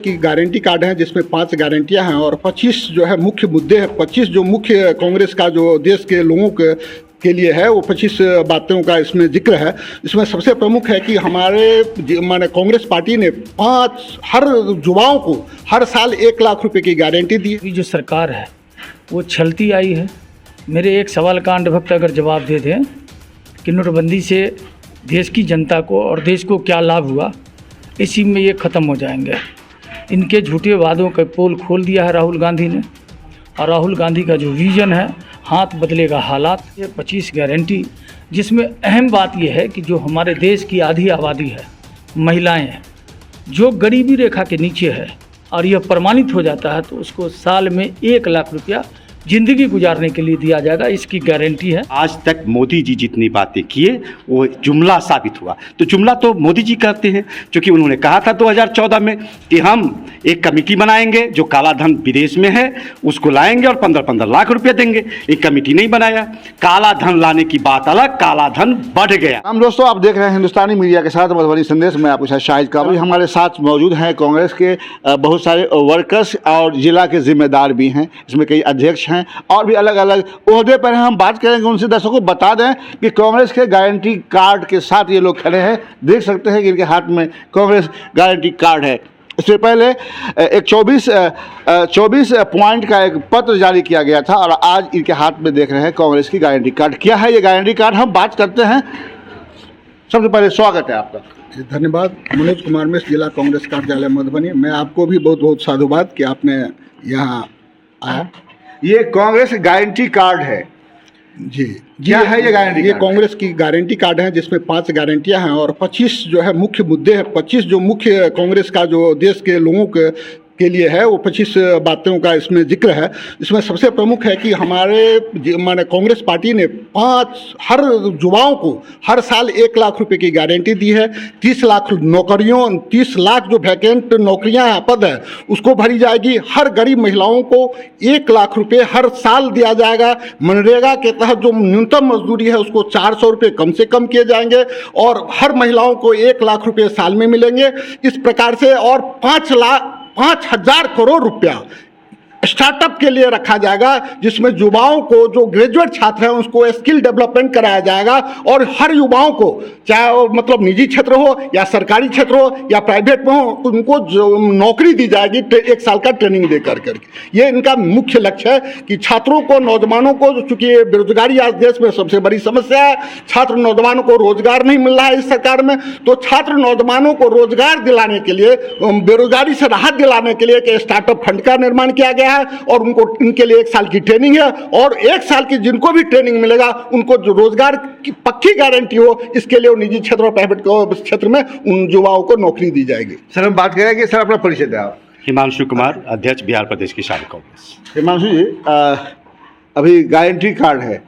की guarantee card है जिसमें 5 गारंटियां हैं और 25 जो है मुख्य मुद्दे हैं। 25 जो मुख्य कांग्रेस का जो देश के लोगों के लिए है वो 25 बातों का इसमें जिक्र है। इसमें सबसे प्रमुख है कि हमारे माने कांग्रेस पार्टी ने हर युवाओं को हर साल 1 लाख रुपए की गारंटी दी। जो सरकार है वो छलती आई है। मेरे एक सवाल का अंडभक्त अगर जवाब दे दें कि नोटबंदी से देश की जनता को और देश को क्या लाभ हुआ, इसी में ये ख़त्म हो जाएंगे। इनके झूठे वादों का पोल खोल दिया है राहुल गांधी ने, और राहुल गांधी का जो विज़न है हाथ बदलेगा हालात। ये 25 गारंटी, जिसमें अहम बात यह है कि जो हमारे देश की आधी आबादी है, महिलाएं हैं, जो गरीबी रेखा के नीचे है और यह प्रमाणित हो जाता है तो उसको साल में 1 लाख रुपया ज़िंदगी गुजारने के लिए दिया जाएगा। इसकी गारंटी है। आज तक मोदी जी जितनी बातें किए वो जुमला साबित हुआ। तो जुमला तो मोदी जी करते हैं, क्योंकि उन्होंने कहा था 2014 में कि हम एक कमेटी बनाएंगे, जो काला धन विदेश में है उसको लाएंगे और 15-15 लाख रुपए देंगे। एक कमेटी नहीं बनाया। काला धन लाने की बात अलग, काला धन बढ़ गया। हम दोस्तों, आप देख रहे हैं हिंदुस्तानी मीडिया के साथ मधुबनी संदेश में आपके साथ शाहिद काबरी। हमारे साथ मौजूद हैं कांग्रेस के बहुत सारे वर्कर्स और जिला के जिम्मेदार भी हैं, इसमें कई अध्यक्ष हैं और भी अलग अलग ओहदे पर हैं। हम बात करेंगे उनसे। दर्शकों को बता दें कि कांग्रेस के गारंटी कार्ड के साथ ये लोग खड़े हैं। देख सकते हैं कि इनके हाथ में कांग्रेस गारंटी कार्ड है। इससे पहले एक 24 पॉइंट का एक पत्र जारी किया गया था और आज इनके हाथ में देख रहे हैं कांग्रेस की गारंटी कार्ड। क्या है ये गारंटी कार्ड, हम बात करते हैं। सबसे पहले स्वागत है आपका। धन्यवाद। मनोज कुमार मिश्र, जिला कांग्रेस कार्यालय मधुबनी। मैं आपको भी बहुत बहुत साधुवाद कि आपने यहाँ आया। ये कांग्रेस गारंटी कार्ड है जी। क्या है ये गारंटी? ये कांग्रेस की गारंटी कार्ड है जिसमें 5 गारंटियां हैं और 25 जो है मुख्य मुद्दे हैं। 25 जो मुख्य कांग्रेस का जो देश के लोगों के लिए है वो 25 बातों का इसमें जिक्र है। इसमें सबसे प्रमुख है कि हमारे माने कांग्रेस पार्टी ने हर युवाओं को हर साल 1 लाख रुपए की गारंटी दी है। 30 लाख नौकरियों, 30 लाख जो वैकेंट नौकरियां पद है उसको भरी जाएगी। हर गरीब महिलाओं को 1 लाख रुपए हर साल दिया जाएगा। मनरेगा के तहत जो न्यूनतम मजदूरी है उसको 400 रुपये कम से कम किए जाएंगे और हर महिलाओं को 1 लाख रुपए साल में मिलेंगे। इस प्रकार से और 5,000 करोड़ रुपया स्टार्टअप के लिए रखा जाएगा, जिसमें युवाओं को जो ग्रेजुएट छात्र हैं उसको स्किल डेवलपमेंट कराया जाएगा और हर युवाओं को, चाहे वो मतलब निजी क्षेत्र हो या सरकारी क्षेत्र हो या प्राइवेट में हो, उनको जो नौकरी दी जाएगी 1 साल का ट्रेनिंग दे करके। ये इनका मुख्य लक्ष्य है कि छात्रों को, नौजवानों को, चूँकि बेरोजगारी आज देश में सबसे बड़ी समस्या है, छात्र नौजवानों को रोजगार नहीं मिल रहा है इस सरकार में, तो छात्र नौजवानों को रोजगार दिलाने के लिए, बेरोजगारी से राहत दिलाने के लिए एक स्टार्टअप फंड का निर्माण किया गया है और उनको इनके लिए 1 साल की ट्रेनिंग है और 1 साल की जिनको भी ट्रेनिंग मिलेगा उनको जो रोजगार की पक्की गारंटी हो, इसके लिए निजी क्षेत्र और प्राइवेट क्षेत्र में उन युवाओं को नौकरी दी जाएगी। सर, हम बात करेंगे। सर, अपना परिचय दें आप। हिमांशु कुमार, अध्यक्ष बिहार प्रदेश की शाखा कांग्रेस। हिमांशु जी, अभी गारंटी कार्ड है,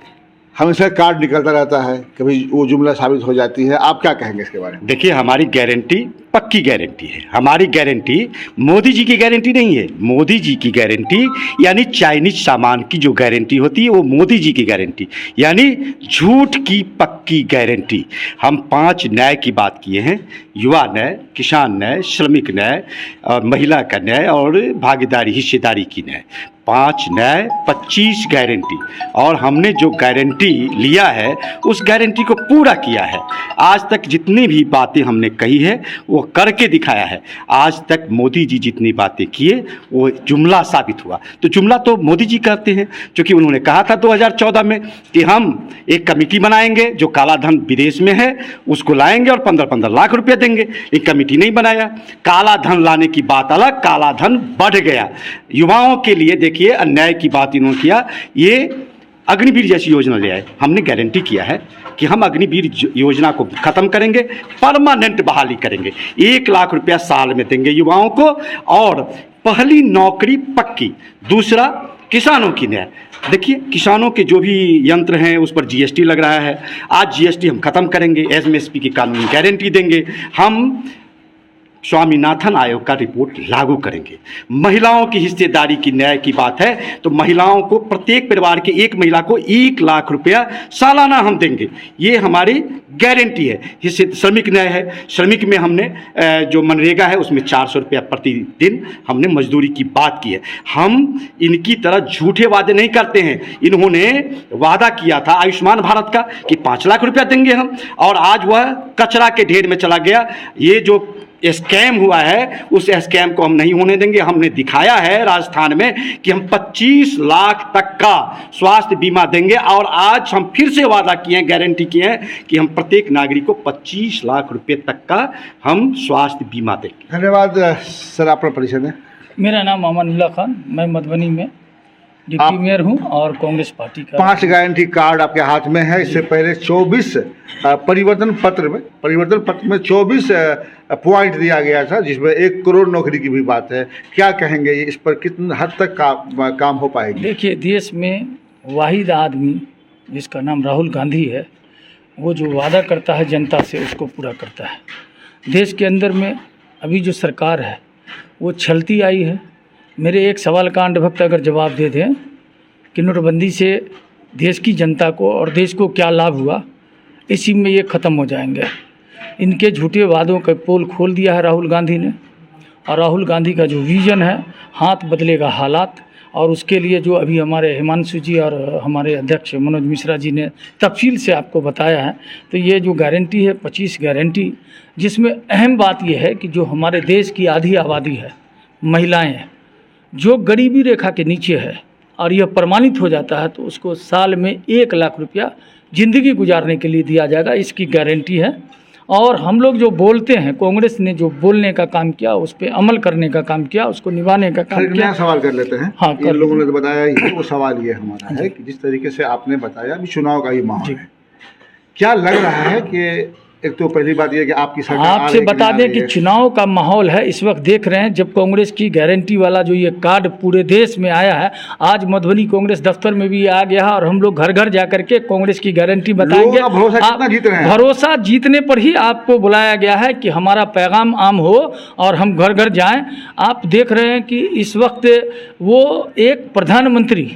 हमेशा कार्ड निकलता रहता है, कभी वो जुमला साबित हो जाती है, आप क्या कहेंगे इसके बारे में? देखिए, हमारी गारंटी पक्की गारंटी है। हमारी गारंटी मोदी जी की गारंटी नहीं है। मोदी जी की गारंटी यानी चाइनीज सामान की जो गारंटी होती है वो मोदी जी की गारंटी, यानी झूठ की पक्की गारंटी। हम 5 न्याय की बात किए हैं, युवा न्याय, किसान न्याय, श्रमिक न्याय और महिला का न्याय और भागीदारी हिस्सेदारी की न्याय। 5 न्याय, 25 गारंटी। और हमने जो गारंटी लिया है उस गारंटी को पूरा किया है। आज तक जितनी भी बातें हमने कही है वो करके दिखाया है। आज तक मोदी जी जितनी बातें किए वो जुमला साबित हुआ। तो जुमला तो मोदी जी करते हैं, क्योंकि उन्होंने कहा था 2014 में कि हम एक कमेटी बनाएंगे, जो काला धन विदेश में है उसको लाएंगे और 15-15 लाख रुपए देंगे। एक कमेटी नहीं बनाया। काला धन लाने की बात अलग, काला धन बढ़ गया। युवाओं के लिए देखिए अन्याय की बात इन्होंने किया। ये अग्निवीर जैसी योजना ले आए। हमने गारंटी किया है कि हम अग्निवीर योजना को खत्म करेंगे, परमानेंट बहाली करेंगे, 1 लाख रुपया साल में देंगे युवाओं को और पहली नौकरी पक्की। दूसरा, किसानों की न्याय। देखिए, किसानों के जो भी यंत्र हैं उस पर जीएसटी लग रहा है। आज जीएसटी हम खत्म करेंगे, एमएसपी की कानूनी गारंटी देंगे। हम स्वामीनाथन आयोग का रिपोर्ट लागू करेंगे। महिलाओं की हिस्सेदारी की न्याय की बात है तो महिलाओं को, प्रत्येक परिवार के एक महिला को 1 लाख रुपया सालाना हम देंगे, ये हमारी गारंटी है। हिस्से श्रमिक न्याय है, श्रमिक में हमने जो मनरेगा है उसमें 400 रुपया प्रतिदिन हमने मजदूरी की बात की है। हम इनकी तरह झूठे वादे नहीं करते हैं। इन्होंने वादा किया था आयुष्मान भारत का कि 5 लाख रुपया देंगे हम, और आज वह कचरा के ढेर में चला गया। ये जो स्कैम हुआ है उस स्कैम को हम नहीं होने देंगे। हमने दिखाया है राजस्थान में कि हम 25 लाख तक का स्वास्थ्य बीमा देंगे, और आज हम फिर से वादा किए हैं, गारंटी किए हैं कि हम प्रत्येक नागरिक को 25 लाख रुपए तक का हम स्वास्थ्य बीमा देंगे। धन्यवाद सर, अपना परिचय दें। मेरा नाम अमानुल्लाह खान, मैं मधुबनी में डिप्टी मेयर हूँ और कांग्रेस पार्टी का। 5 गारंटी कार्ड आपके हाथ में है। इससे पहले 24 परिवर्तन पत्र में 24 पॉइंट दिया गया था, जिसमें 1 करोड़ नौकरी की भी बात है। क्या कहेंगे, इस पर कितने हद तक काम हो पाएगी? देखिए, देश में वाहिद आदमी जिसका नाम राहुल गांधी है, वो जो वादा करता है जनता से उसको पूरा करता है। देश के अंदर में अभी जो सरकार है वो छलती आई है। मेरे एक सवाल का अंडभक्त अगर जवाब दे दें कि नोटबंदी से देश की जनता को और देश को क्या लाभ हुआ, इसी में ये ख़त्म हो जाएंगे। इनके झूठे वादों का पोल खोल दिया है राहुल गांधी ने, और राहुल गांधी का जो विज़न है, हाथ बदलेगा हालात, और उसके लिए जो अभी हमारे हिमांशु जी और हमारे अध्यक्ष मनोज मिश्रा जी ने तफसील से आपको बताया है, तो ये जो गारंटी है 25 गारंटी, जिसमें अहम बात यह है कि जो हमारे देश की आधी आबादी है, महिलाएं हैं, जो गरीबी रेखा के नीचे है, और यह प्रमाणित हो जाता है तो उसको साल में 1 लाख रुपया ज़िंदगी गुजारने के लिए दिया जाएगा, इसकी गारंटी है। और हम लोग जो बोलते हैं, कांग्रेस ने जो बोलने का काम किया, उस पर अमल करने का काम किया, उसको निभाने का काम किया। नया सवाल कर लेते हैं। हाँ, इन लोगों ने तो बताया ही, वो सवाल ये हमारा है कि जिस तरीके से आपने बताया अभी चुनाव का ही माहौल है, क्या लग रहा है कि एक तो पहली बात यह कि आपकी सरकार आपसे बता दें कि चुनाव का माहौल है इस वक्त देख रहे हैं। जब कांग्रेस की गारंटी वाला जो ये कार्ड पूरे देश में आया है, आज मधुबनी कांग्रेस दफ्तर में भी आ गया है, और हम लोग घर घर जा करके कांग्रेस की गारंटी बताएंगे। भरोसा जीतने पर ही आपको बुलाया गया है कि हमारा पैगाम आम हो और हम घर घर जाएं। आप देख रहे हैं कि इस वक्त वो एक प्रधानमंत्री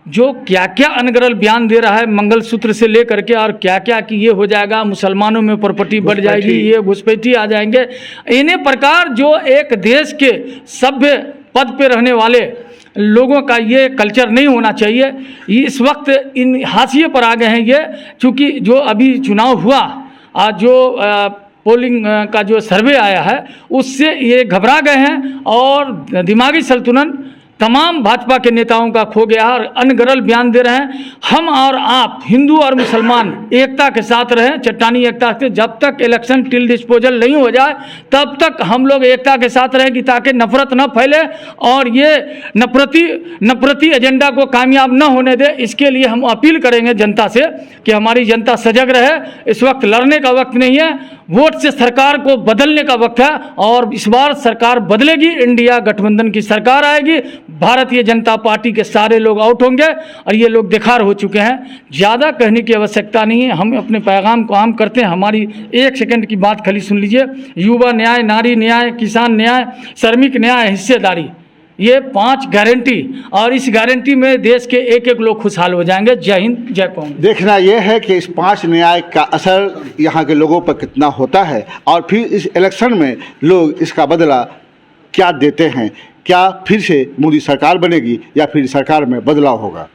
जो क्या क्या अनगरल बयान दे रहा है, मंगलसूत्र से लेकर के, और क्या क्या कि ये हो जाएगा, मुसलमानों में प्रॉपर्टी बढ़ जाएगी, ये घुसपैठी आ जाएंगे। इन्हें प्रकार जो एक देश के सभ्य पद पे रहने वाले लोगों का ये कल्चर नहीं होना चाहिए। इस वक्त इन हाशिए पर आ गए हैं ये, चूँकि जो अभी चुनाव हुआ, आज जो पोलिंग का जो सर्वे आया है उससे ये घबरा गए हैं, और दिमागी संतुलन तमाम भाजपा के नेताओं का खो गया और अनगरल बयान दे रहे हैं। हम और आप, हिंदू और मुसलमान, एकता के साथ रहें, चट्टानी एकता से। जब तक इलेक्शन टिल डिस्पोजल नहीं हो जाए तब तक हम लोग एकता के साथ रहेंगे, ताकि नफरत न फैले और ये नफरती एजेंडा को कामयाब न होने दे। इसके लिए हम अपील करेंगे जनता से कि हमारी जनता सजग रहे। इस वक्त लड़ने का वक्त नहीं है, वोट से सरकार को बदलने का वक्त है, और इस बार सरकार बदलेगी, इंडिया गठबंधन की सरकार आएगी, भारतीय जनता पार्टी के सारे लोग आउट होंगे, और ये लोग दिखार हो चुके हैं। ज़्यादा कहने की आवश्यकता नहीं है, हम अपने पैगाम को आम करते हैं। हमारी 1 सेकंड की बात खाली सुन लीजिए। युवा न्याय, नारी न्याय, किसान न्याय, श्रमिक न्याय, हिस्सेदारी, ये 5 गारंटी, और इस गारंटी में देश के एक एक लोग खुशहाल हो जाएंगे। जय हिंद, जय कांग्रेस। देखना यह है कि इस 5 न्याय का असर यहाँ के लोगों पर कितना होता है, और फिर इस इलेक्शन में लोग इसका बदला क्या देते हैं। क्या फिर से मोदी सरकार बनेगी या फिर सरकार में बदलाव होगा।